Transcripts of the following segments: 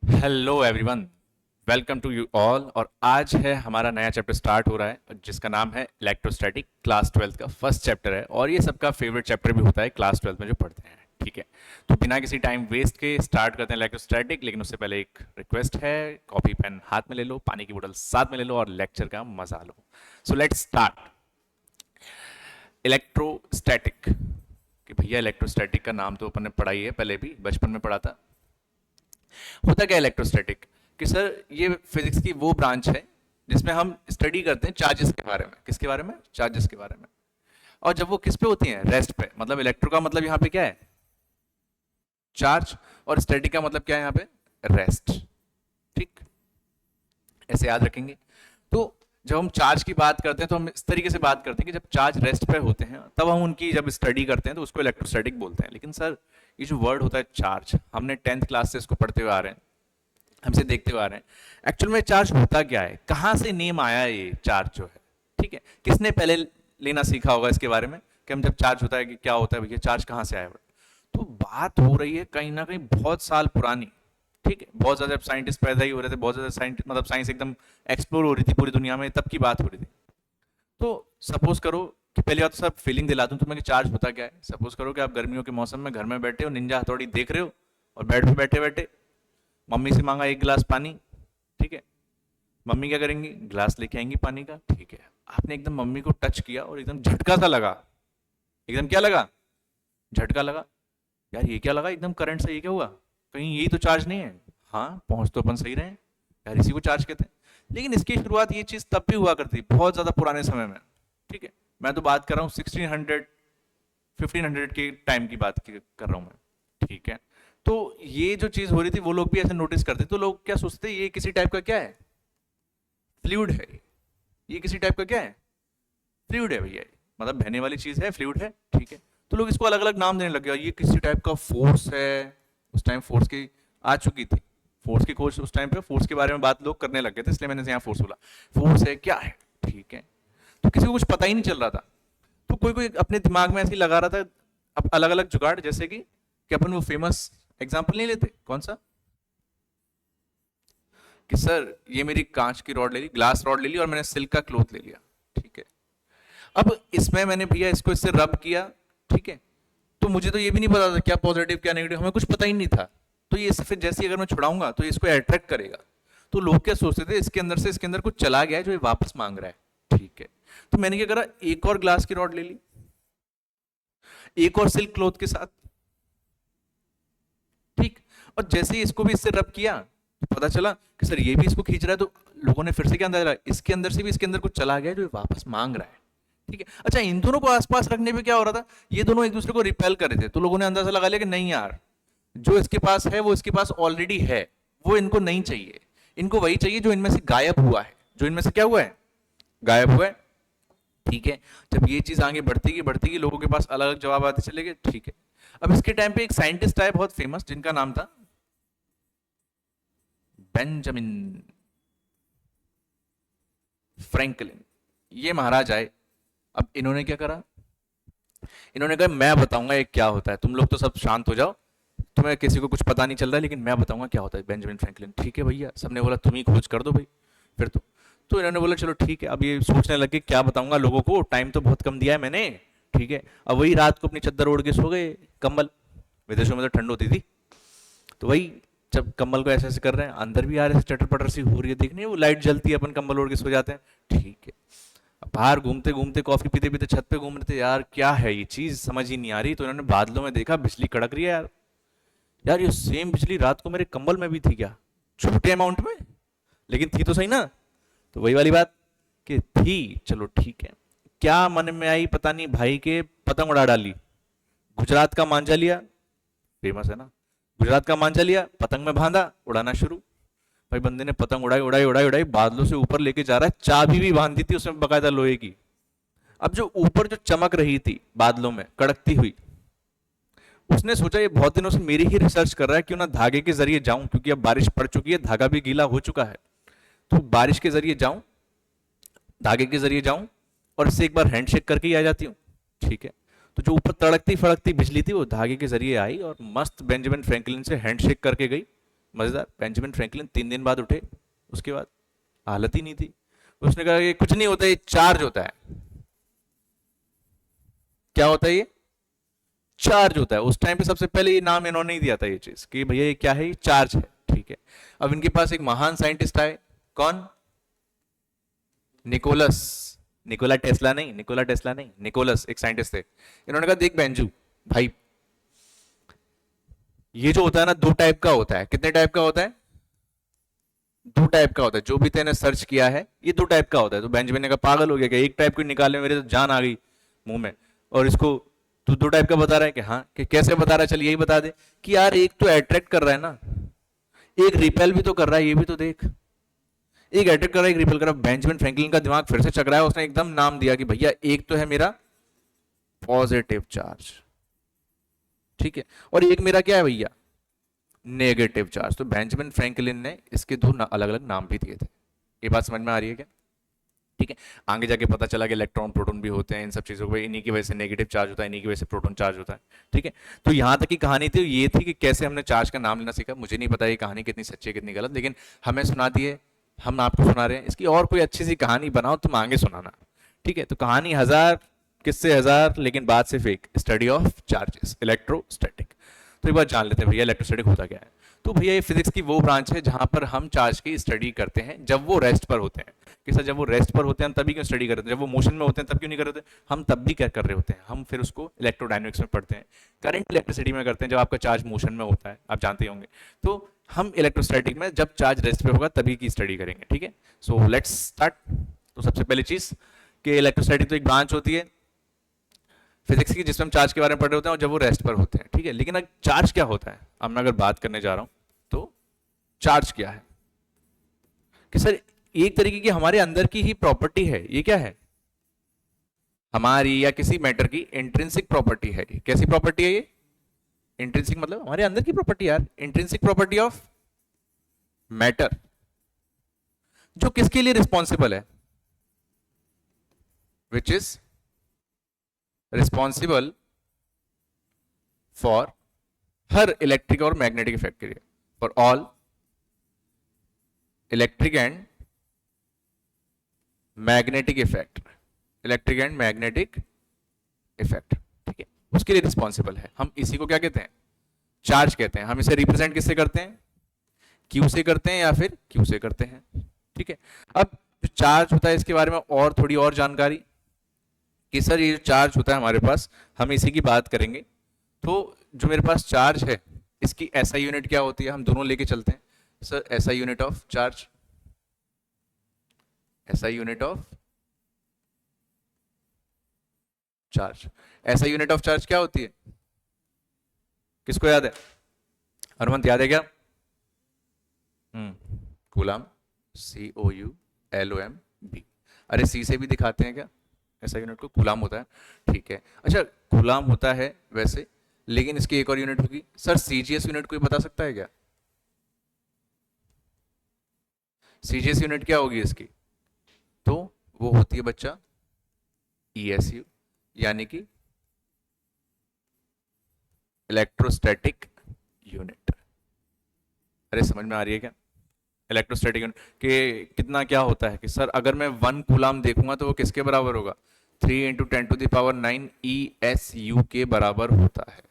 Hello everyone, welcome to you all. और आज है हमारा नया चैप्टर स्टार्ट हो रहा है जिसका नाम है इलेक्ट्रोस्टैटिक। क्लास 12 का फर्स्ट चैप्टर है और ये सबका फेवरेट चैप्टर भी होता है क्लास 12 में जो पढ़ते हैं। ठीक है, तो बिना किसी टाइम वेस्ट के स्टार्ट करते हैं इलेक्ट्रोस्टैटिक। लेकिन उससे पहले एक रिक्वेस्ट है, कॉपी पेन हाथ में ले लो, पानी की बोतल साथ में ले लो और लेक्चर का मजा लो। So let's start. इलेक्ट्रोस्टैटिक कि भैया इलेक्ट्रोस्टैटिक का नाम तो अपन ने पढ़ा ही है, पहले भी बचपन में पढ़ा था। होता क्या इलेक्ट्रोस्टैटिक कि सर ये फिजिक्स की वो ब्रांच है जिसमें हम स्टडी करते हैं चार्जेस के बारे में। किसके बारे में? चार्जेस के बारे में। और जब वो किस पे होती हैं? रेस्ट पे। मतलब इलेक्ट्रो का मतलब यहाँ पे क्या है? चार्ज। और स्टैटिक का मतलब क्या है यहाँ पे? रेस्ट। ठीक, ऐसे याद रखेंगे। तो जब हम चार्ज की बात करते हैं तो हम इस तरीके से बात करते हैं कि जब चार्ज रेस्ट पे होते हैं तब हम उनकी जब स्टडी करते हैं तो उसको इलेक्ट्रोस्टैटिक बोलते हैं। लेकिन सर ये जो वर्ड होता है चार्ज, हमने 10th क्लास से इसको पढ़ते हुए आ रहे हैं, हमसे देखते हुए आ रहे हैं। एक्चुअल में चार्ज होता क्या है, कहाँ से नेम आया है ये चार्ज जो है? ठीक है, किसने पहले लेना सीखा होगा इसके बारे में कि हम जब चार्ज होता है कि क्या होता है भैया, चार्ज कहाँ से आया? तो बात हो रही है कहीं ना कहीं बहुत साल पुरानी। ठीक है, बहुत ज्यादा साइंटिस्ट पैदा ही हो रहे थे, बहुत ज्यादा साइंटिस्ट, मतलब साइंस एकदम एक्सप्लोर हो रही थी पूरी दुनिया में, तब की बात हो रही थी। तो सपोज करो कि पहली बात तो सब फीलिंग दिला दूं तुम्हें कि चार्ज होता क्या है। सपोज करो कि आप गर्मियों के मौसम में घर में बैठे हो, निंजा हथौड़ी देख रहे हो और बेड पे बैठे बैठे मम्मी से मांगा एक गिलास पानी। ठीक है, मम्मी क्या करेंगी? गिलास लेके आएंगी पानी का। ठीक है, आपने एकदम मम्मी को टच किया और एकदम झटका सा लगा। एकदम क्या लगा? झटका लगा। यार ये क्या लगा एकदम करंट से, ये क्या हुआ? कहीं यही तो चार्ज नहीं है? हाँ, पहुंच तो अपन सही रहे हैं यार, इसी को चार्ज कहते हैं। लेकिन इसकी शुरुआत ये चीज तब भी हुआ करती बहुत ज्यादा पुराने समय में। ठीक है, मैं तो बात कर रहा हूँ 1600 1500 के टाइम की बात कर रहा हूँ मैं। ठीक है, तो ये जो चीज हो रही थी वो लोग भी ऐसे नोटिस करते, तो लोग क्या सोचते, ये किसी टाइप का क्या है? फ्लूइड है। ये किसी टाइप का क्या है? फ्लूइड है भैया, मतलब बहने वाली चीज है, फ्लूइड है। ठीक है, तो लोग इसको अलग अलग नाम देने लगे, ये किसी टाइप का फोर्स है। उस टाइम फोर्स की आ चुकी थी, फोर्स की खोज उस टाइम पे फोर्स के बारे में बात लोग करने लगे थे, इसलिए मैंने यहाँ फोर्स बोला। फोर्स है, क्या है? ठीक है, तो किसी को कुछ पता ही नहीं चल रहा था। तो कोई कोई अपने दिमाग में ऐसे ही लगा रहा था अब अलग अलग जुगाड़, जैसे कि अपन वो फेमस एग्जाम्पल नहीं लेते, कौन सा? कि सर ये मेरी कांच की रॉड ले ली, ग्लास रॉड ले ली और मैंने सिल्क का क्लोथ ले लिया। ठीक है, अब इसमें मैंने भैया इसको इससे रब किया। ठीक है, तो मुझे तो ये भी नहीं पता था क्या पॉजिटिव क्या नेगेटिव, हमें कुछ पता ही नहीं था। तो ये फिर जैसे अगर मैं छुड़ाऊंगा तो इसको अट्रैक्ट करेगा। तो लोग क्या सोचते थे, इसके अंदर से इसके अंदर कुछ चला गया है जो ये वापस मांग रहा है। ठीक है, तो मैंने क्या करा, एक और ग्लास की रॉड ले ली, एक और सिल्क क्लोथ के साथ। ठीक, और जैसे ही इसको भी इससे रब किया तो पता चला कि सर ये भी इसको खींच रहा है। तो लोगों ने फिर से क्या अंदाजा, इसके अंदर से भी इसके अंदर कुछ चला गया जो वापस मांग रहा है। ठीक है, अच्छा इन दोनों को आसपास रखने पे क्या हो रहा था, ये दोनों एक दूसरे को रिपेल कर रहे थे। तो लोगों ने अंदाजा लगा लिया कि नहीं यार, जो इसके पास है वो इसके पास ऑलरेडी है, वो इनको नहीं चाहिए, इनको वही चाहिए जो इनमें से गायब हुआ है। जो इनमें से क्या हुआ है? गायब हुआ है। ठीक है, जब ये चीज आगे बढ़ती गई लोगों के पास अलग अलग जवाब आते चले गए। ठीक है, अब इसके टाइम पे एक साइंटिस्ट आए बहुत फेमस, जिनका नाम था बेंजामिन फ्रैंकलिन। ये महाराज आए। अब इन्होंने क्या करा, इन्होंने कहा मैं बताऊंगा ये क्या होता है, तुम लोग तो सब शांत हो जाओ, तुम्हें किसी को कुछ पता नहीं चल रहा है, लेकिन मैं बताऊंगा क्या होता है बेंजामिन फ्रैंकलिन। ठीक है भैया, सबने बोला तुम ही खोज कर दो भाई फिर तो इन्होंने बोला चलो ठीक है। अब ये सोचने लगे क्या बताऊंगा लोगों को, टाइम तो बहुत कम दिया है मैंने। ठीक है, अब वही रात को अपनी चद्दर ओढ़ के सो गए, कंबल, विदेशों में तो ठंड होती थी, तो वही जब कंबल को ऐसे ऐसे कर रहे हैं, अंदर भी यार ऐसे चटर पटर सी हो रही है, देखने वो लाइट जलती है, अपन कंबल ओढ़ के सो जाते हैं। ठीक है, बाहर घूमते घूमते कॉफी पीते पीते छत पे घूम रहे थे, यार क्या है ये चीज समझ ही नहीं आ रही। तो इन्होंने बादलों में देखा बिजली कड़क रही है। यार यार ये सेम बिजली रात को मेरे कंबल में भी थी क्या? छोटे अमाउंट में, लेकिन थी तो सही ना। तो वही वाली बात कि थी, चलो ठीक है। क्या मन में आई पता नहीं, भाई के पतंग उड़ा डाली, गुजरात का मांझा लिया, फेमस है ना, गुजरात का मांझा लिया, पतंग में बांधा, उड़ाना शुरू। भाई बंदे ने पतंग उड़ाई उड़ाई उड़ाई उड़ाई, बादलों से ऊपर लेके जा रहा है, चाबी भी बांधी थी उसमें बकायदा लोहे की। अब जो ऊपर जो चमक रही थी बादलों में कड़कती हुई, उसने सोचा ये बहुत दिनों से मेरी ही रिसर्च कर रहा है, क्यों ना धागे के जरिए जाऊं, क्योंकि अब बारिश पड़ चुकी है, धागा भी गीला हो चुका है। तो बारिश के जरिए जाऊं, धागे के जरिए जाऊं और इससे एक बार हैंडशेक करके ही आ जाती हूँ। ठीक है, तो जो ऊपर तड़कती फड़कती बिजली थी वो धागे के जरिए आई और मस्त बेंजामिन फ्रैंकलिन से हैंडशेक करके गई। मजेदार, बेंजामिन फ्रैंकलिन 3 दिन बाद उठे, उसके बाद हालत ही नहीं थी। उसने कहा कि कुछ नहीं होता, ये चार्ज होता है। क्या होता है ये? चार्ज होता है। उस टाइम पे सबसे पहले ये नाम इन्होंने ही दिया था ये चीज कि भैया ये क्या है, ये चार्ज है। ठीक है, अब इनके पास एक महान साइंटिस्ट आए, कौन? निकोलस, निकोला टेस्ला नहीं, निकोला टेस्ला नहीं, निकोलस एक साइंटिस्ट थे। इन्होंने कहा देख बेंजू भाई, ये जो होता है ना, दो टाइप का होता है। कितने टाइप का होता है? दो टाइप का होता है। जो भी तेने सर्च किया है ये दो टाइप का होता है। तो बेंजामिन ने कहा पागल हो गया क्या, एक टाइप को निकालने में मेरे तो जान आ गई मुंह में, और इसको तू दो टाइप का बता रहा है कि हाँ, कि कैसे बता रहा है? चल यही बता दे कि यार एक तो अट्रैक्ट कर रहा है ना, एक रिपेल भी तो कर रहा है, ये भी तो देख, एक अटैक कर रहा है, एक रिपेल कर रहा है। बेंजामिन फ्रैंकलिन का दिमाग फिर से चक रहा है, उसने एकदम नाम दिया कि भैया एक तो है मेरा पॉजिटिव चार्ज, ठीक है, और एक मेरा क्या है भैया, नेगेटिव चार्ज। तो बेंजामिन फ्रैंकलिन ने इसके दो अलग अलग नाम भी दिए थे। ये बात समझ में आ रही है क्या? ठीक है, आगे जाके पता चला कि इलेक्ट्रॉन प्रोटॉन भी होते हैं, इन सब चीज़ों को, इन्हीं की वजह से नेगेटिव चार्ज होता है, इन्हीं की वजह से प्रोटॉन चार्ज होता है। ठीक है, तो यहाँ तक की कहानी थी, ये थी कि कैसे हमने चार्ज का नाम लेना सीखा। मुझे नहीं पता ये कहानी कितनी सच्ची है कितनी गलत, लेकिन हमें सुना दिए, हम आपको सुना रहे हैं। इसकी और कोई अच्छी सी कहानी बनाओ तुम आगे सुनाना। ठीक है, तो कहानी हजार, किससे हजार, लेकिन बात सिर्फ एक, स्टडी ऑफ चार्जेस, इलेक्ट्रोस्टैटिक। तो एक बार जान लेते हैं भैया इलेक्ट्रोस्टैटिक होता क्या है। तो भैया ये फिजिक्स की वो ब्रांच है जहां पर हम चार्ज की स्टडी करते हैं जब वो रेस्ट पर होते हैं। कि सर जब वो रेस्ट पर होते हैं हम तभी क्यों स्टडी करते हैं, जब वो मोशन में होते हैं तब क्यों नहीं कर रहे होते? हम तब भी क्या कर रहे होते हैं, हम फिर उसको इलेक्ट्रोडायनेमिक्स में पढ़ते हैं, करंट इलेक्ट्रिसिटी में करते हैं, जब आपका चार्ज मोशन में होता है, आप जानते होंगे। तो हम इलेक्ट्रोस्टैटिक में जब चार्ज रेस्ट पे होगा तभी की स्टडी करेंगे। ठीक है, सो लेट्स स्टार्ट। तो सबसे पहली चीज कि इलेक्ट्रोस्टैटिक तो एक ब्रांच होती है फिजिक्स की जिसमें हम चार्ज के बारे में पढ़ रहे होते हैं और जब वो रेस्ट पर होते हैं। ठीक है, लेकिन अब चार्ज क्या होता है, अब मैं अगर बात करने जा रहा हूं तो चार्ज क्या है, कि सर एक तरीके की हमारे अंदर की ही प्रॉपर्टी है। ये क्या है? हमारी या किसी मैटर की इंट्रिंसिक प्रॉपर्टी है। कैसी प्रॉपर्टी है ये? इंट्रिंसिक मतलब हमारे अंदर की प्रॉपर्टी यार, इंट्रिंसिक प्रॉपर्टी ऑफ मैटर, जो किसके लिए रिस्पॉन्सिबल है, which is responsible for her electric और मैग्नेटिक इफेक्ट के लिए, for all electric and magnetic effect, electric and magnetic effect. ठीक है, उसके लिए रिस्पॉन्सिबल है। हम इसी को क्या कहते हैं? चार्ज कहते हैं। हम इसे रिप्रेजेंट किससे करते हैं? क्यू से करते हैं या फिर क्यू से करते हैं। ठीक है, अब जो चार्ज होता है इसके बारे में और थोड़ी और जानकारी, कि सर ये जो चार्ज होता है हमारे पास, हम इसी की बात करेंगे। तो जो मेरे पास चार्ज है इसकी एसआई यूनिट क्या होती है, हम दोनों लेके चलते हैं। Sir SI unit of charge, SI unit of charge, SI unit of charge क्या होती है? किसको याद है? हनुमंत याद है क्या? Coulomb, COULOMB। अरे सी से भी दिखाते हैं क्या ऐसा यूनिट को? कूलम होता है। ठीक है, अच्छा कूलम होता है वैसे, लेकिन इसकी एक और यूनिट होगी। सर सीजीएस यूनिट कोई बता सकता है क्या? सीजीएस यूनिट क्या होगी इसकी? तो वो होती है बच्चा ESU, यानी कि इलेक्ट्रोस्टैटिक यूनिट। अरे समझ में आ रही है क्या? इलेक्ट्रोस्टैटिक यूनिट के कितना क्या होता है, कि सर अगर मैं 1 कूलम देखूंगा तो वो किसके बराबर होगा? 3 × 10⁹ ESU के बराबर होता है।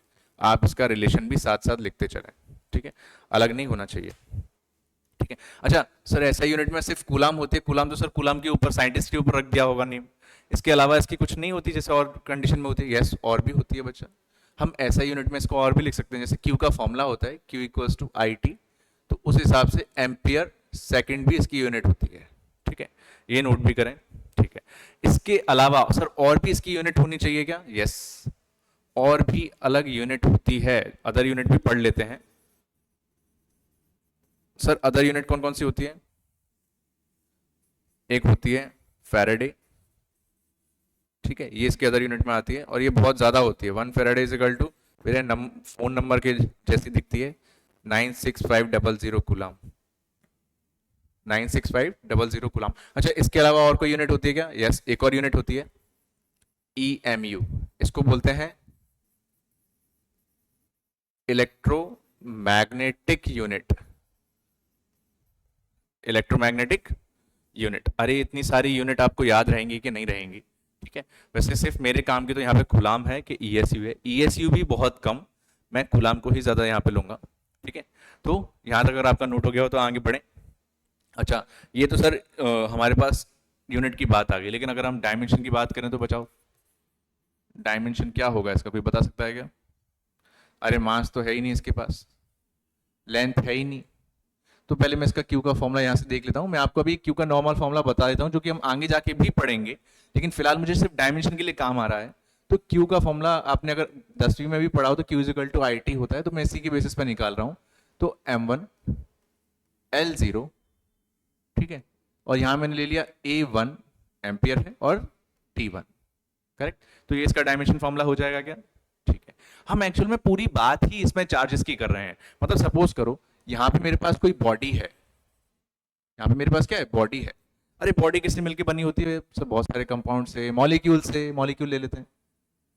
आप इसका रिलेशन भी साथ साथ लिखते चलें। ठीक है, अलग नहीं होना चाहिए। ठीक है, अच्छा सर ऐसा यूनिट में सिर्फ कूलम होते हैं। कूलम तो सर कूलम के ऊपर साइंटिस्ट के ऊपर रख दिया होगा नेम, इसके अलावा इसकी कुछ नहीं होती जैसे और कंडीशन में होती है? यस, और भी होती है बच्चा। हम ऐसा यूनिट में इसको और भी लिख सकते हैं, जैसे Q का फॉर्मूला होता है Q = IT, तो उस हिसाब से एम्पियर सेकंड भी इसकी यूनिट होती है। ठीक है, ये नोट भी करें। ठीक है, इसके अलावा सर और भी इसकी यूनिट होनी चाहिए क्या? यस, और भी अलग यूनिट होती है, अदर यूनिट भी पढ़ लेते हैं। सर अदर यूनिट कौन कौन सी होती है? एक होती है फैराडे, ठीक है, ये इसके अदर यूनिट में आती है और ये बहुत ज्यादा होती है। 1 फैराडे = मेरे फोन नंबर के जैसी दिखती है, 96500 कूलम, 96500 कूलम। अच्छा इसके अलावा और कोई यूनिट होती है क्या? यस, एक और यूनिट होती है EMU, इसको बोलते हैं इलेक्ट्रोमैग्नेटिक यूनिट। Electromagnetic unit. अरे इतनी सारी यूनिट आपको याद रहेंगी कि नहीं रहेंगी? ठीक है, वैसे सिर्फ मेरे काम की तो यहाँ पे कूलाम है कि ईएसयू है, ईएसयू भी बहुत कम, मैं कूलाम को ही ज़्यादा यहाँ पे लूँगा। ठीक है, तो यहाँ तक अगर आपका नोट हो गया हो तो आगे बढ़ें। अच्छा, ये तो सर हमारे पास यूनिट की बात आ गई, लेकिन अगर हम डायमेंशन की बात करें तो बचाओ, डायमेंशन क्या होगा इसका, कोई बता सकता है क्या? अरे मास तो है ही नहीं इसके पास, लेंथ है ही नहीं, तो पहले मैं इसका क्यू का फॉर्मूला यहाँ से देख लेता हूँ। मैं आपको अभी क्यू का नॉर्मल फॉर्मूला बता देता हूँ जो कि हम आगे जाके भी पढ़ेंगे, लेकिन फिलहाल मुझे सिर्फ डायमेंशन के लिए काम आ रहा है। तो क्यू का फॉर्मूला आपने अगर 10वीं में भी पढ़ा हो तो Q is equal to I T होता है, तो मैं इसी के बेसिस पर निकाल रहा हूँ। तो M1 L0, ठीक है, और यहाँ मैंने ले लिया A1 एम्पियर है और T1, करेक्ट। तो ये इसका डायमेंशन फॉर्मूला हो जाएगा क्या? ठीक है, हम एक्चुअल में पूरी बात ही इसमें चार्जेस की कर रहे हैं। मतलब सपोज करो यहाँ पे मेरे पास कोई बॉडी है, यहाँ पे मेरे पास क्या है, बॉडी है। अरे बॉडी किससे मिलकर बनी होती है? सब बहुत सारे कंपाउंड से, मॉलिक्यूल से, मॉलिक्यूल ले लेते हैं।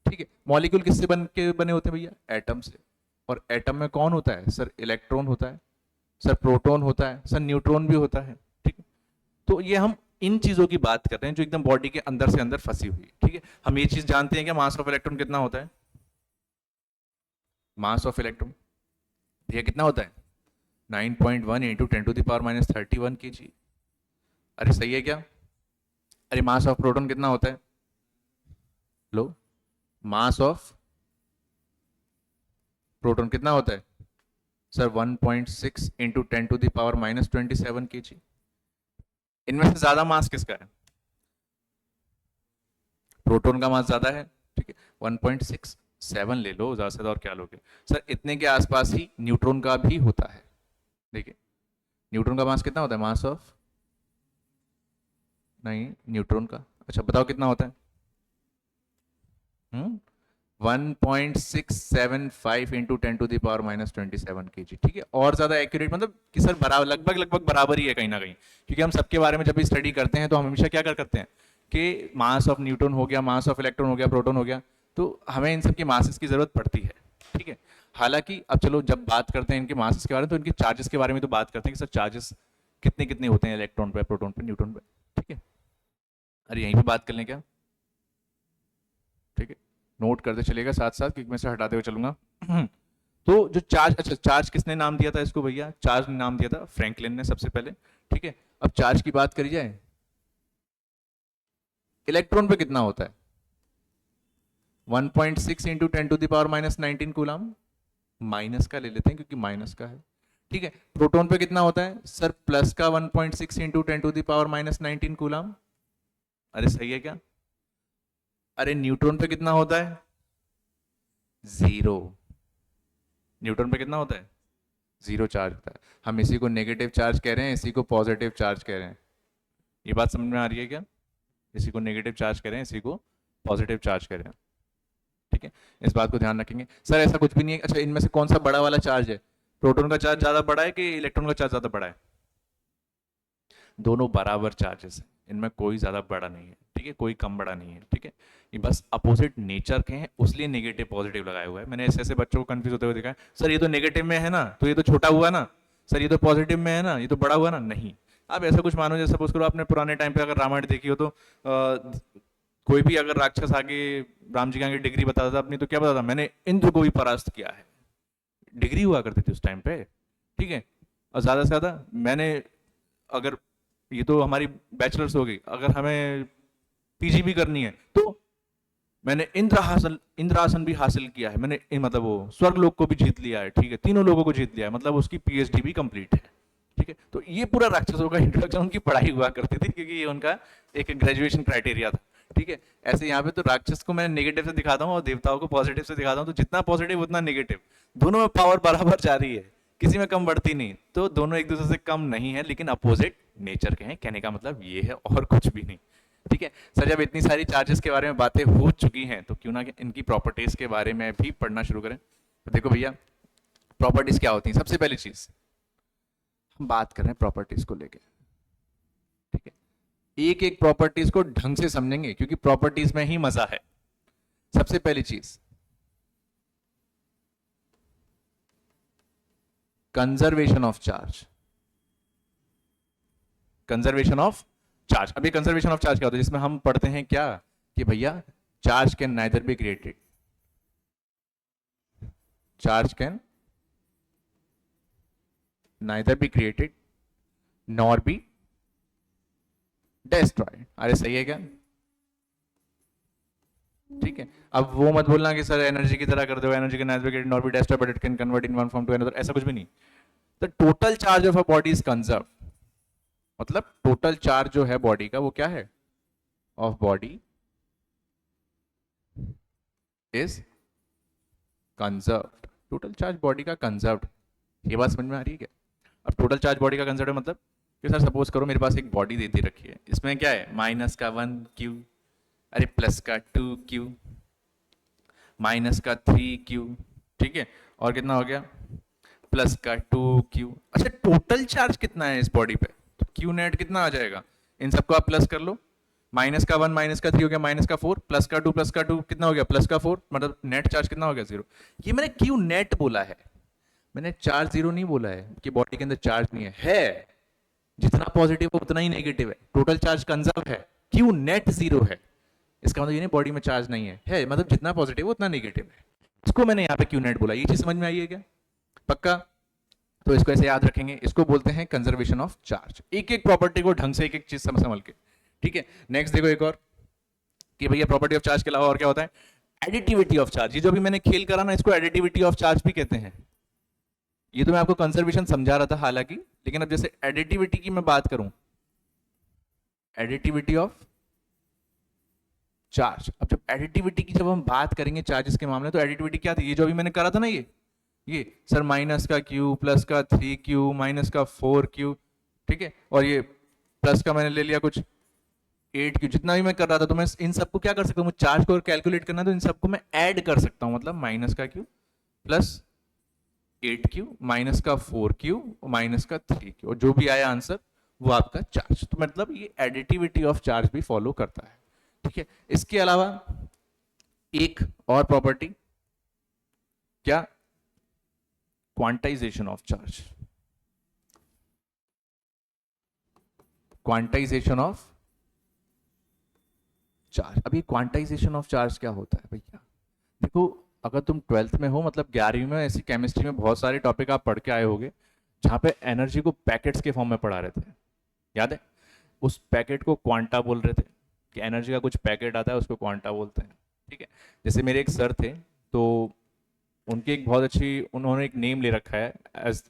ठीक है, मॉलिक्यूल किससे बन के बने होते हैं भैया? एटम से। और एटम में कौन होता है सर? इलेक्ट्रॉन होता है सर, प्रोटॉन होता है सर, न्यूट्रॉन भी होता है। ठीक है, तो ये हम इन चीजों की बात कर रहे हैं जो एकदम बॉडी के अंदर से अंदर फंसी हुई है। ठीक है, हम ये चीज जानते हैं कि मास ऑफ इलेक्ट्रॉन कितना होता है? मास ऑफ इलेक्ट्रॉन भैया कितना होता है? 9.1 इंटू 10⁻³ kg। अरे सही है क्या? अरे मास ऑफ प्रोटॉन कितना होता है? लो, मास ऑफ प्रोटॉन कितना होता है सर? 1.6 into 10⁻⁻27 kg। इनमें से ज्यादा मास किसका है? प्रोटॉन का मास ज्यादा है। ठीक है, 1.67 ले लो, ज्यादा से ज्यादा और क्या लोगे सर? इतने के आसपास ही न्यूट्रॉन का भी होता है। देखिए न्यूट्रॉन का मास कितना होता है? मास ऑफ, नहीं न्यूट्रॉन का, अच्छा बताओ कितना होता है? 1.675 इंटू 10⁻⁻27 kg। ठीक है, और ज्यादा एक्यूरेट मतलब कि सर बराबर, लगभग लगभग बराबर ही है कहीं ना कहीं, क्योंकि हम सबके बारे में जब भी स्टडी करते हैं तो हम हमेशा क्या करते हैं कि मास ऑफ न्यूट्रॉन हो गया, मास ऑफ इलेक्ट्रॉन हो गया, प्रोटॉन हो गया, तो हमें इन सब की मासेस की जरूरत पड़ती है। ठीक है, हालांकि अब चलो जब बात करते हैं इनके मासेस के बारे में तो इनके चार्जेस के बारे में तो बात करते हैं कि सर चार्जेस कितने कितने होते हैं इलेक्ट्रॉन पे, प्रोटॉन पे, न्यूट्रॉन पे। ठीक है, अरे यहीं पे बात कर लें क्या? ठीक है, नोट करते चलेगा साथ साथ क्योंकि मैं से हटाते हुए चलूंगा। तो जो चार्ज, अच्छा चार्ज किसने नाम दिया था इसको भैया? चार्ज ने नाम दिया था फ्रैंकलिन ने सबसे पहले। ठीक है, अब चार्ज की बात करी जाए, इलेक्ट्रॉन पे कितना होता है? 1.6 इंटू 10⁻⁻19 कूलम, माइनस का ले लेते हैं क्योंकि माइनस का है। ठीक है, प्रोटॉन पे कितना होता है सर? प्लस का 1.6 इंटू 10⁻⁻19 कूलम। अरे सही है क्या? अरे न्यूट्रॉन पे कितना होता है? 0। न्यूट्रॉन पे कितना होता है? 0 चार्ज होता है। हम इसी को नेगेटिव चार्ज कह रहे हैं, इसी को पॉजिटिव चार्ज कह रहे हैं। ये बात समझ में आ रही है क्या? इसी को नेगेटिव चार्ज कह रहे हैं, इसी को पॉजिटिव चार्ज कह रहे हैं। ठीक है, इस बात को ध्यान रखेंगे। सर ऐसा कुछ भी नहीं है। अच्छा इनमें से कौन सा बड़ा वाला चार्ज है? प्रोटॉन का चार्ज ज्यादा बड़ा है कि इलेक्ट्रॉन का चार्ज ज्यादा बड़ा है? दोनों बराबर चार्जेस हैं, इनमें कोई ज्यादा बड़ा नहीं है। ठीक है, कोई कम बड़ा नहीं है। ठीक है, ये बस अपोजिट नेचर के हैं, उसलिए नेगेटिव पॉजिटिव लगाया हुआ है। मैंने ऐसे ऐसे बच्चों को कंफ्यूज होते हुए देखा है, सर ये तो नेगेटिव में है ना, तो ये तो छोटा हुआ ना, सर ये तो पॉजिटिव में है ना, ये तो बड़ा हुआ ना। नहीं, आप ऐसा कुछ मानो, जैसे सपोज करो आपने पुराने टाइम पे अगर रामायण देखी हो तो कोई भी अगर राक्षस आगे राम जी के आगे डिग्री बताता था अपनी, तो क्या बताता था? मैंने इंद्र को भी परास्त किया है। डिग्री हुआ करती थी उस टाइम पे। ठीक है, और ज्यादा से ज्यादा मैंने, अगर ये तो हमारी बैचलर्स हो गई, अगर हमें पीजी भी करनी है तो मैंने इंद्रासन भी हासिल किया है, मैंने मतलब वो स्वर्ग लोक को भी जीत लिया है। ठीक है, तीनों लोगों को जीत लिया है, मतलब उसकी पीएचडी भी कंप्लीट है। ठीक है, तो ये पूरा राक्षसों का इंट्रोडक्शन, उनकी पढ़ाई हुआ करती थी क्योंकि ये उनका एक ग्रेजुएशन क्राइटेरिया था। ठीक है, ऐसे यहाँ पे तो राक्षस को मैंने नेगेटिव से दिखाता हूँ और देवताओं को पॉजिटिव से दिखाता हूँ, तो जितना पॉजिटिव उतना नेगेटिव, दोनों में पावर बराबर जा रही है, किसी में कम बढ़ती नहीं। तो दोनों एक दूसरे से कम नहीं है, लेकिन अपोजिट नेचर के हैं, कहने का मतलब ये है और कुछ भी नहीं। ठीक है सर, जब इतनी सारी चार्जेस के बारे में बातें हो चुकी हैं तो क्यों ना इनकी प्रॉपर्टीज के बारे में भी पढ़ना शुरू करें। तो देखो भैया, प्रॉपर्टीज क्या होती हैं? सबसे पहली चीज हम बात कर रहे हैं प्रॉपर्टीज को लेके। ठीक है, एक एक प्रॉपर्टीज को ढंग से समझेंगे क्योंकि प्रॉपर्टीज में ही मजा है। सबसे पहली चीज, conservation of charge. Conservation of charge. अभी कंजर्वेशन ऑफ चार्ज क्या होता है, जिसमें हम पढ़ते हैं क्या कि भैया charge can neither be created, charge can neither be created nor be destroyed. अरे सही है क्या? ठीक है। अब वो मत बोलना कि सर एनर्जी की तरह कर दो, energy can neither be created nor be destroyed but it can convert in one form to another, ऐसा कुछ भी नहीं। The total charge of a body is conserve, मतलब टोटल चार्ज जो है बॉडी का वो क्या है, of body is conserved. Total charge body का कंजर्व्ड, ये बात समझ में आ रही है क्या? अब टोटल चार्ज बॉडी का कंजर्व्ड मतलब कि सर सपोज करो मेरे पास एक बॉडी देती रखी है, इसमें क्या है माइनस का 1Q, अरे प्लस का 2Q, माइनस का 3Q, ठीक है, और कितना हो गया प्लस का 2Q। अच्छा टोटल चार्ज कितना है इस बॉडी पे, तो Q नेट कितना आ जाएगा, इन सबको आप प्लस कर लो, माइनस का 1 माइनस का 3 हो गया माइनस का 4, प्लस का 2 कितना हो गया प्लस का 4, मतलब नेट चार्ज कितना हो गया 0। ये मैंने Q नेट बोला है, मैंने चार्ज 0 नहीं बोला है कि बॉडी के अंदर चार्ज नहीं है जितना पॉजिटिव है उतना ही नेगेटिव है, टोटल चार्ज कंजर्व है, Q नेट 0 है, इसका मतलब ये नहीं बॉडी में चार्ज नहीं है मतलब जितना पॉजिटिव है उतना नेगेटिव है, इसको मैंने यहाँ पे Q नेट बोला। ये चीज समझ में आई है क्या? पक्का? तो इसको ऐसे याद रखेंगे, इसको बोलते हैं कंजर्वेशन ऑफ चार्ज। एक एक प्रॉपर्टी को ढंग से एक एक चीज संभल के, ठीक है। नेक्स्ट देखो एक और कि भैया प्रॉपर्टी ऑफ चार्ज के अलावा और क्या होता है, एडिटिविटी ऑफ चार्ज। ये जो भी मैंने खेल करा ना इसको एडिटिविटी ऑफ चार्ज भी कहते हैं। ये तो मैं आपको कंजर्वेशन समझा रहा था हालांकि, लेकिन अब जैसे एडिटिविटी की मैं बात करूं, एडिटिविटी ऑफ चार्ज, अब जब एडिटिविटी की जब हम बात करेंगे चार्जेस के मामले, तो एडिटिविटी क्या थी, ये जो अभी मैंने करा था ना, ये सर माइनस का Q प्लस का 3Q माइनस का 4Q, ठीक है, और ये प्लस का मैंने ले लिया कुछ 8Q, जितना भी मैं कर रहा था, तो मैं इन सबको क्या कर सकता हूँ, चार्ज को कैलकुलेट करना तो इन सबको मैं ऐड कर सकता हूँ, मतलब माइनस का Q प्लस 8Q माइनस का 4Q माइनस का 3Q, और जो भी आया आंसर वो आपका चार्ज। तो मतलब ये एडिटिविटी ऑफ चार्ज भी फॉलो करता है, ठीक है। इसके अलावा एक और प्रॉपर्टी क्या, quantization of charge, quantization of charge. अभी क्वांटाइजेशन ऑफ चार्ज क्या होता है भैया, देखो अगर तुम 12th में हो, मतलब 11वीं में, ऐसी केमिस्ट्री में बहुत सारे टॉपिक आप पढ़ के आए होगे जहां पे एनर्जी को पैकेट्स के फॉर्म में पढ़ा रहे थे, याद है? उस पैकेट को क्वांटा बोल रहे थे कि एनर्जी का कुछ पैकेट आता है उसको क्वांटा बोलते हैं, ठीक है। जैसे मेरे एक सर थे, तो उनकी एक बहुत अच्छी, उन्होंने एक नेम ले रखा है एज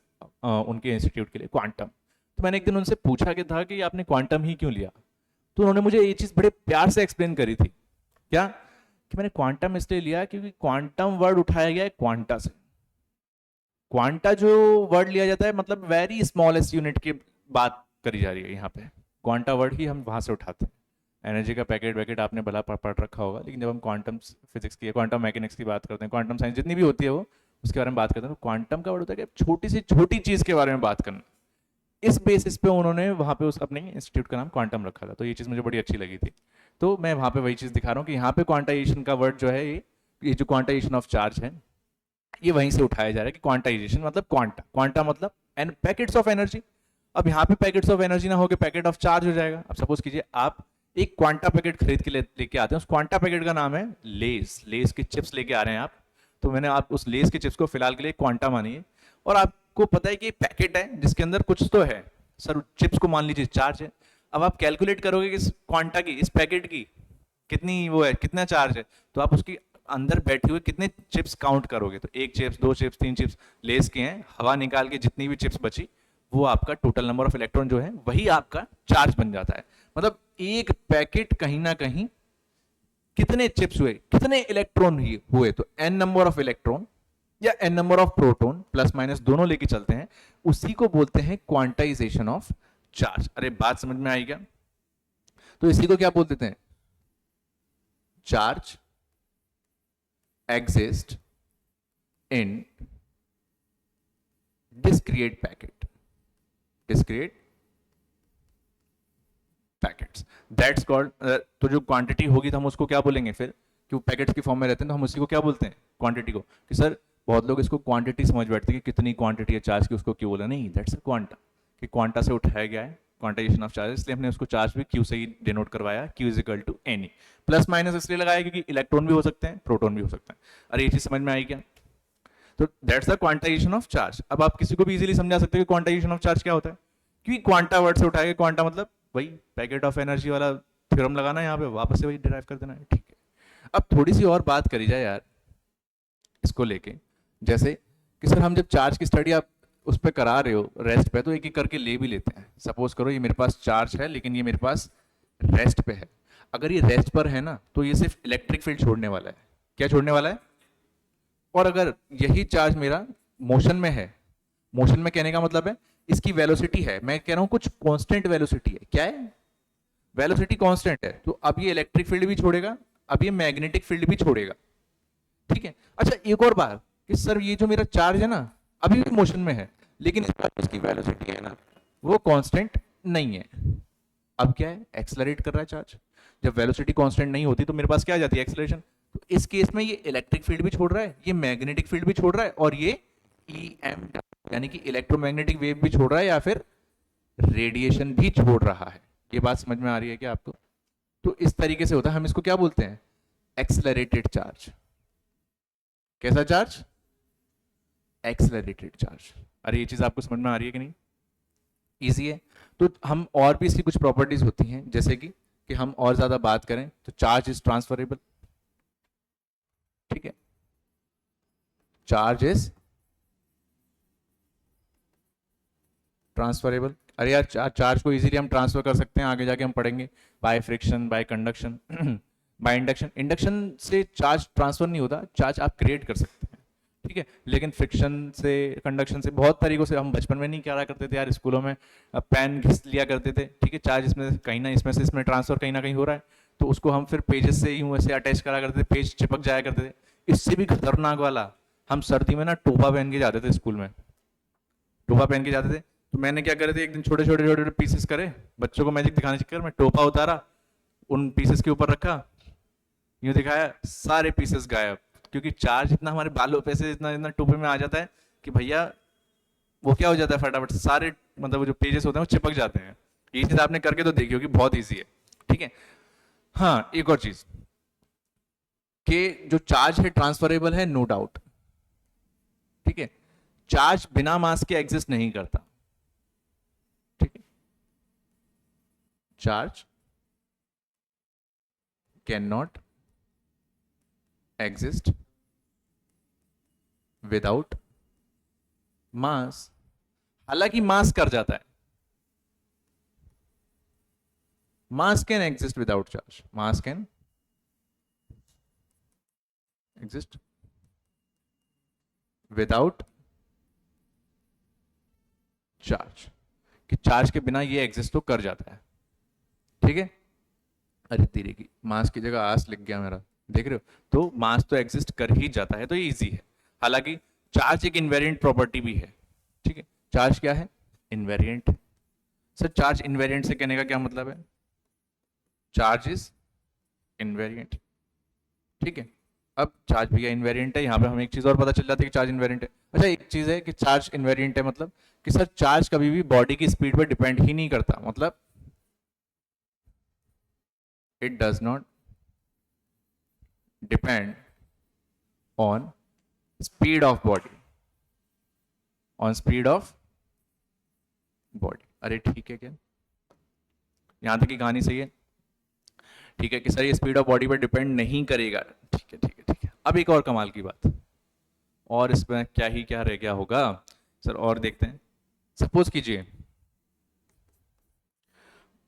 उनके इंस्टीट्यूट के लिए, क्वांटम। तो मैंने एक दिन उनसे पूछा कि था कि आपने क्वांटम ही क्यों लिया, तो उन्होंने मुझे ये चीज़ बड़े प्यार से एक्सप्लेन करी थी, क्या कि मैंने क्वांटम इसलिए लिया क्योंकि क्वांटम वर्ड उठाया गया है क्वांटा से। क्वांटा जो वर्ड लिया जाता है मतलब वेरी स्मॉलेस्ट यूनिट की बात करी जा रही है यहाँ पे, क्वांटा वर्ड ही हम वहां से उठाते हैं। एनर्जी का पैकेट वैकेट आपने भला पढ़ रखा होगा, लेकिन जब हम क्वांटम फिजिक्स की, क्वांटम मैकेनिक्स की बात करते हैं, क्वांटम साइंस जितनी भी होती है वो, उसके बारे में बात करते हैं, तो क्वांटम का वर्ड होता है कि छोटी से छोटी चीज के बारे में बात करना। इस बेसिस पे उन्होंने वहां पे उस अपने इंस्टीट्यूट का नाम क्वांटम रखा था, तो ये चीज़ मुझे बड़ी अच्छी लगी थी। तो मैं वहां पे वही चीज़ दिखा रहा हूँ कि यहाँ पे क्वांटाइजेशन का वर्ड जो है, ये जो क्वांटाइजेशन ऑफ चार्ज है ये वहीं से उठाया जा रहा है कि क्वांटाइजेशन मतलब क्वांटा, क्वांटा मतलब एंड पैकेट्स ऑफ एनर्जी। अब यहाँ पे पैकेट्स ऑफ एनर्जी ना होकर पैकेट ऑफ चार्ज हो जाएगा। अब सपोज कीजिए आप एक क्वांटा पैकेट खरीद के लेके आते हैं, उस क्वांटा पैकेट का नाम है लेस, लेस के चिप्स लेके आ रहे हैं आप, तो मैंने आप उस लेस के चिप्स को फिलहाल के लिए क्वांटा मानिए, और आपको पता है कि पैकेट है जिसके अंदर कुछ तो है, सर चिप्स को मान लीजिए चार्ज है। अब आप कैलकुलेट करोगे कि इस क्वांटा की, इस पैकेट की कितनी वो है, कितना चार्ज है, तो आप उसकी अंदर बैठे हुए कितने चिप्स काउंट करोगे, तो 1 चिप्स 2 चिप्स 3 चिप्स लेस के हैं, हवा निकाल के जितनी भी चिप्स बची वो आपका टोटल नंबर ऑफ इलेक्ट्रॉन जो है वही आपका चार्ज बन जाता है। मतलब एक पैकेट कहीं ना कहीं कितने चिप्स हुए, कितने इलेक्ट्रॉन हुए, तो n नंबर ऑफ इलेक्ट्रॉन या n number of proton plus minus दोनों लेके चलते हैं, उसी को बोलते हैं क्वांटाइजेशन ऑफ चार्ज। अरे बात समझ में आई क्या? तो इसी को क्या बोल देते हैं, charge exist in discrete packet, discrete packets, that's called. तो जो क्वांटिटी होगी तो हम उसको क्या बोलेंगे फिर, कि वो पैकेट्स की फॉर्म में रहते हैं, तो हम उसी को क्या बोलते हैं, क्वांटिटी को। कि सर बहुत लोग इसको क्वांटिटी समझ बैठते हैं कि कितनी क्वांटिटी है चार्ज की, उसको क्यों बोला, नहीं दैट्स अ क्वांटा, कि क्वांटा से उठाया गया है क्वांटाइजेशन ऑफ चार्ज, इसलिए हमने उसको चार्ज भी क्यू से ही डिनोट करवाया, Q is equal to n e. Plus minus इसलिए लगाया क्योंकि इलेक्ट्रॉन भी हो सकते हैं, प्रोटॉन भी हो सकता है। अरे ये चीज समझ में आई क्या? तो that's the quantization of charge. अब आप किसी को भी इजीली समझा सकते हो कि क्वांटाइजेशन ऑफ चार्ज क्या होता है, क्योंकि क्वांटा वर्ड से उठाएंगे, क्वांटा मतलब वही पैकेट ऑफ एनर्जी वाला थ्योरम लगाना है, यहाँ पे वापस से वही डिराइव कर देना है, ठीक है। अब थोड़ी सी और बात करी जाए यार इसको लेके, जैसे कि सर हम जब चार्ज की स्टडी आप उस पर करा रहे हो रेस्ट पे, तो एक एक करके ले भी लेते हैं। सपोज करो ये मेरे पास चार्ज है लेकिन ये मेरे पास रेस्ट पे है। अगर ये रेस्ट पर है ना तो ये सिर्फ इलेक्ट्रिक फील्ड छोड़ने वाला है। क्या छोड़ने वाला है? और अगर यही चार्ज मेरा मोशन में है, मोशन में कहने का मतलब है इसकी वेलोसिटी है, मैं कह रहा हूं कुछ कांस्टेंट वेलोसिटी है। क्या है? वेलोसिटी कांस्टेंट है, तो अब ये इलेक्ट्रिक फील्ड भी छोड़ेगा, अब ये मैग्नेटिक फील्ड भी छोड़ेगा, ठीक है। अच्छा एक और बात कि सर ये जो मेरा चार्ज है ना अभी भी मोशन में है, लेकिन इसकी वेलोसिटी है ना वो कांस्टेंट नहीं है। अब क्या है? एक्सेलरेट कर रहा है चार्ज। जब वेलोसिटी कांस्टेंट नहीं होती तो मेरे पास क्या आ जाती है? एक्सेलरेशन। तो इस केस में ये इलेक्ट्रिक फील्ड भी छोड़ रहा है, ये मैग्नेटिक फील्ड भी छोड़ रहा है, और ये EM यानी कि इलेक्ट्रोमैग्नेटिक वेव भी छोड़ रहा है, या फिर रेडिएशन भी छोड़ रहा है। ये बात समझ में आ रही है क्या आपको? तो इस तरीके से होता है, हम इसको क्या बोलते हैं? Accelerated charge. कैसा चार्ज? Accelerated charge. अरे ये चीज आपको समझ में आ रही है कि नहीं? इजी है। तो हम और भी इसकी कुछ प्रॉपर्टीज होती हैं, जैसे कि हम और ज्यादा बात करें तो चार्ज इज ट्रांसफरेबल, ठीक है। Charge is transferable. अरे यार चार्ज को इजीली हम ट्रांसफर कर सकते हैं, आगे जाके हम पढ़ेंगे, by friction, bye conduction, by induction. Induction से चार्ज ट्रांसफर नहीं होता, चार्ज आप क्रिएट कर सकते हैं, ठीक है। लेकिन फ्रिक्शन से, कंडक्शन से, बहुत तरीकों से। हम बचपन में नहीं करा करते थे यार स्कूलों में, पेन घिस लिया करते थे, ठीक है। चार्ज इसमें कहीं ना इसमें से इसमें ट्रांसफर कहीं ना कहीं हो रहा है, तो उसको हम फिर पेजेस से यूं ऐसे अटैच करा करते थे, पेज चिपक जाया करते थे। इससे भी खतरनाक वाला, हम सर्दी में ना टोपा पहन के जाते थे स्कूल में, टोपा पहन के जाते थे। तो मैंने क्या करे थे, एक दिन छोटे छोटे छोटे छोटे पीसेस करे, बच्चों को मैजिक दिखाने के चक्कर में टोपा उतारा, उन पीसेस के ऊपर रखा, यूं दिखाया, सारे पीसेस गायब। क्योंकि चार्ज इतना हमारे बालों पे से इतना इतना टोपे में आ जाता है कि भैया वो क्या हो जाता है, फटाफट से सारे मतलब वो जो पेजेस होते हैं वो चिपक जाते हैं। ये चीज आपने करके तो देखी होगी, बहुत ईजी है, ठीक है। हाँ एक और चीज कि जो चार्ज है ट्रांसफरेबल है, नो डाउट, ठीक है। चार्ज बिना मास के एग्जिस्ट नहीं करता, ठीक है। Charge can not exist without mass. हालांकि मास कर जाता है, mass can exist without charge, mass can exist without charge, कि चार्ज के बिना ये एग्जिस्ट तो कर जाता है, ठीक है। अरे तेरे की मास की जगह आस लिख गया मेरा, देख रहे हो? तो मास तो एग्जिस्ट कर ही जाता है, तो ये इजी है। हालांकि चार्ज एक इनवेरिएंट प्रॉपर्टी भी है, ठीक है। चार्ज क्या है? इनवेरिएंट। सर चार्ज इनवेरिएंट से कहने का क्या मतलब है? चार्ज इज इनवेरिएंट, ठीक है। अब चार्ज भी इनवेरिएंट है, यहाँ पे हमें एक चीज और पता चल जाती है कि चार्ज इनवेरिएंट है। अच्छा एक चीज है कि चार्ज इनवेरिएंट है मतलब कि सर चार्ज कभी भी बॉडी की स्पीड पर डिपेंड ही नहीं करता, मतलब it does not depend on speed of body, on speed of body. अरे ठीक है क्या? यहां तक की कहानी सही है, ठीक है, कि सर ये स्पीड ऑफ बॉडी पर डिपेंड नहीं करेगा, ठीक है ठीक है ठीक है। अब एक और कमाल की बात, और इसमें क्या ही क्या रह गया होगा सर, और देखते हैं। सपोज कीजिए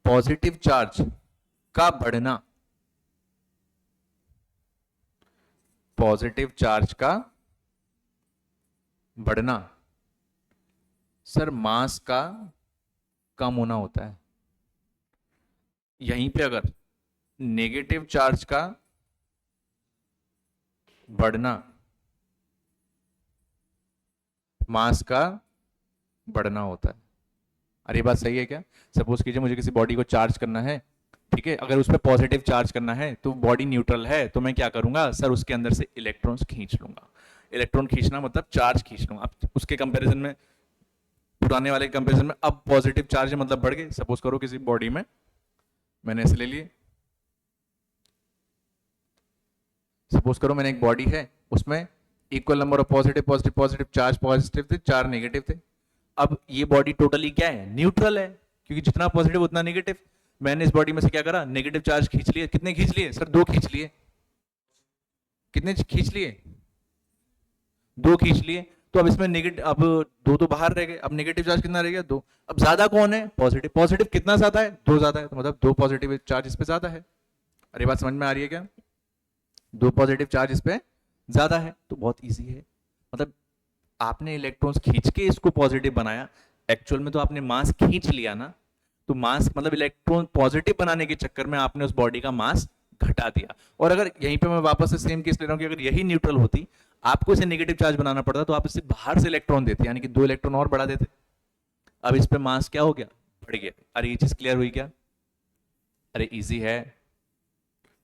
पॉजिटिव चार्ज का बढ़ना, पॉजिटिव चार्ज का बढ़ना सर मास का कम होना होता है। यहीं पे अगर नेगेटिव चार्ज का बढ़ना मास का बढ़ना होता है। अरे ये बात सही है क्या? सपोज कीजिए मुझे किसी बॉडी को चार्ज करना है, ठीक है, अगर उस पर पॉजिटिव चार्ज करना है तो बॉडी न्यूट्रल है, तो मैं क्या करूंगा सर, उसके अंदर से इलेक्ट्रॉन्स खींच लूंगा। इलेक्ट्रॉन खींचना मतलब चार्ज खींच लूंगा। अब उसके कंपैरिजन में पुराने वाले कंपेरिजन में अब पॉजिटिव चार्ज मतलब बढ़ गए। सपोज करो किसी बॉडी में, मैंने ऐसे ले लिए, सपोज करो मैंने एक बॉडी है, उसमें equal number of positive positive positive charge positive थे, 4 नेगेटिव थे। अब ये बॉडी टोटली क्या है, न्यूट्रल है, क्योंकि जितना पॉजिटिव उतना नेगेटिव। मैंने इस बॉडी में से क्या करा, नेगेटिव चार्ज खींच लिए। कितने खींच लिए सर, 2 खींच लिए। कितने खींच लिए, 2 खींच लिए। तो अब इसमें नेगेटिव, अब 2 तो बाहर रह गए, अब नेगेटिव चार्ज कितना रह गया, 2। अब ज्यादा कौन है, पॉजिटिव। पॉजिटिव कितना ज्यादा है, 2 ज्यादा है, तो मतलब 2 पॉजिटिव चार्ज इस पे ज्यादा है। अरे बात समझ में आ रही है क्या, 2 पॉजिटिव चार्ज इस पे ज्यादा है। तो बहुत इजी है, मतलब आपने इलेक्ट्रॉन्स खींच के इसको पॉजिटिव बनाया, एक्चुअल में तो आपने मास खींच लिया ना। तो मास मतलब इलेक्ट्रॉन पॉजिटिव बनाने के चक्कर में आपने उस बॉडी का मास घटा दिया। और अगर यहीं पे मैं वापस से सेम केस ले रहा हूं कि अगर यही न्यूट्रल होती, आपको इसे नेगेटिव चार्ज बनाना पड़ता, तो आप इसे बाहर से इलेक्ट्रॉन देते, यानी कि 2 इलेक्ट्रॉन और बढ़ा देते। अब इस पे मास क्या हो गया, बढ़ गया। अरे ये चीज क्लियर हुई क्या, अरे इजी है,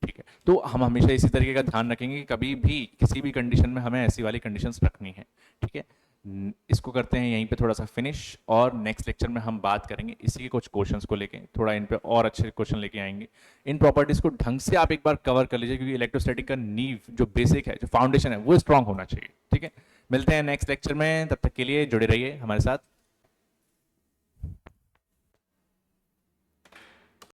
ठीक है। तो हम हमेशा इसी तरीके का ध्यान रखेंगे कि कभी भी किसी भी कंडीशन में हमें ऐसी वाली कंडीशंस रखनी है, ठीक है। इसको करते हैं यहीं पे थोड़ा सा फिनिश, और नेक्स्ट लेक्चर में हम बात करेंगे इसी के कुछ क्वेश्चंस को लेके, थोड़ा इन पे और अच्छे क्वेश्चन लेके आएंगे। इन प्रॉपर्टीज को ढंग से आप एक बार कवर कर लीजिए, क्योंकि इलेक्ट्रोस्टैटिक का नींव जो बेसिक है, जो फाउंडेशन है, वो स्ट्रांग होना चाहिए, ठीक है। मिलते हैं नेक्स्ट लेक्चर में, तब तक के लिए जुड़े रहिए हमारे साथ।